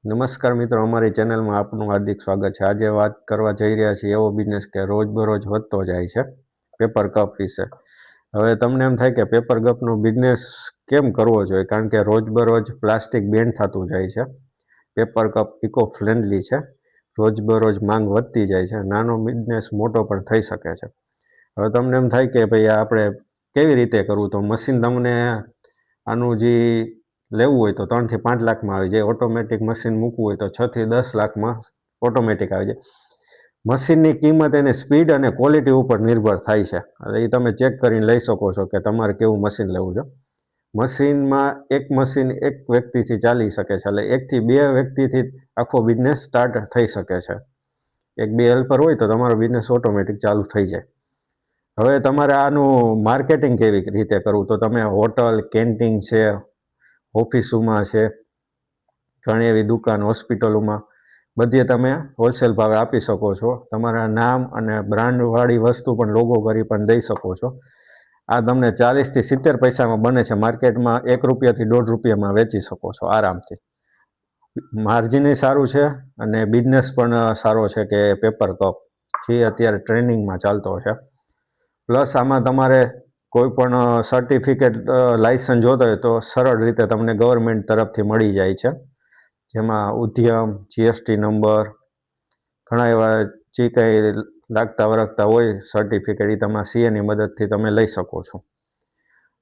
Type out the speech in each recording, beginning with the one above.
નમસ્કાર મિત્રો, અમારી ચેનલમાં આપનું હાર્દિક સ્વાગત છે। આજે વાત કરવા જઈ રહ્યા છીએ એવો બિઝનેસ કે રોજબરોજ વધતો જાય છે, પેપર કપ વિશે। હવે તમને એમ થાય કે પેપર કપનો બિઝનેસ કેમ કરવો જોઈએ, કારણ કે રોજબરોજ પ્લાસ્ટિક બેન થતું જાય છે। પેપર કપ ઇકો ફ્રેન્ડલી છે, રોજબરોજ માંગ વધતી જાય છે, નાનો બિઝનેસ મોટો પણ થઈ શકે છે। હવે તમને એમ થાય કે ભાઈ આપણે કેવી રીતે કરવું, તો મશીન તમને આનું જે લેવું હોય તો 3 થી 5 લાખમાં આવી જાય। ઓટોમેટિક મશીન મૂકવું હોય તો 6 થી 10 લાખમાં ઓટોમેટિક આવી જાય। મશીનની કિંમત એની સ્પીડ અને ક્વોલિટી ઉપર નિર્ભર થાય છે, એટલે એ તમે ચેક કરીને લઈ શકો છો કે તમારે કેવું મશીન લેવું છે। મશીનમાં એક મશીન એક વ્યક્તિથી ચાલી શકે છે, એટલે 1 થી 2 વ્યક્તિથી આખો બિઝનેસ સ્ટાર્ટ થઈ શકે છે। 1-2 હેલ્પર હોય તો તમારો બિઝનેસ ઓટોમેટિક ચાલુ થઈ જાય। હવે તમારે આનું માર્કેટિંગ કેવી રીતે કરવું, તો તમે હોટલ, કેન્ટીન છે, ઓફિસોમાં છે, ઘણી એવી દુકાન, હોસ્પિટલોમાં બધે તમે હોલસેલ ભાવે આપી શકો છો। તમારા નામ અને બ્રાન્ડવાળી વસ્તુ પણ લોગો કરી પણ દઈ શકો છો। આ તમને 40 થી 70 પૈસામાં બને છે, માર્કેટમાં 1 રૂપિયાથી 1.5 રૂપિયામાં વેચી શકો છો આરામથી। માર્જિન સારું છે અને બિઝનેસ પણ સારો છે કે પેપર કપ જે અત્યારે ટ્રેન્ડિંગમાં ચાલતો છે। પ્લસ આમાં તમારે કોઈ પણ સર્ટિફિકેટ, લાઇસન્સ જોતો હોય તો સરળ રીતે તમને ગવર્મેન્ટ તરફથી મળી જાય છે, જેમાં ઉદ્યમ, જીએસટી નંબર, ઘણા એવા જે કંઈ લાગતા વળગતા હોય સર્ટિફિકેટ, એ તમારા સીએની મદદથી તમે લઈ શકો છો।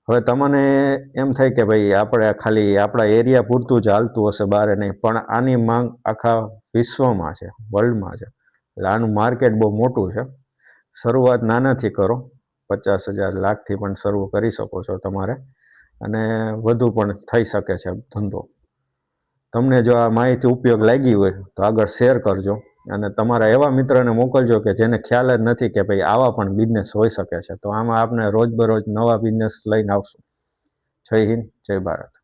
હવે તમને એમ થાય કે ભાઈ આપણે ખાલી આપણા એરિયા પૂરતું જ હાલતું હશે, બહાર નહીં, પણ આની માંગ આખા વિશ્વમાં છે, વર્લ્ડમાં છે, એટલે આનું માર્કેટ બહુ મોટું છે। શરૂઆત નાનાથી કરો, 50,000 લાખથી પણ શરૂ કરી શકો છો તમારે, અને વધુ પણ થઈ શકે છે ધંધો। તમને જો આ માહિતી ઉપયોગ લાગી હોય તો આગળ શેર કરજો, અને તમારા એવા મિત્રને મોકલજો કે જેને ખ્યાલ જ નથી કે ભાઈ આવા પણ બિઝનેસ હોઈ શકે છે। તો આમાં આપણે રોજબરોજ નવા બિઝનેસ લઈને આવશું। જય હિન્દ, જય ભારત।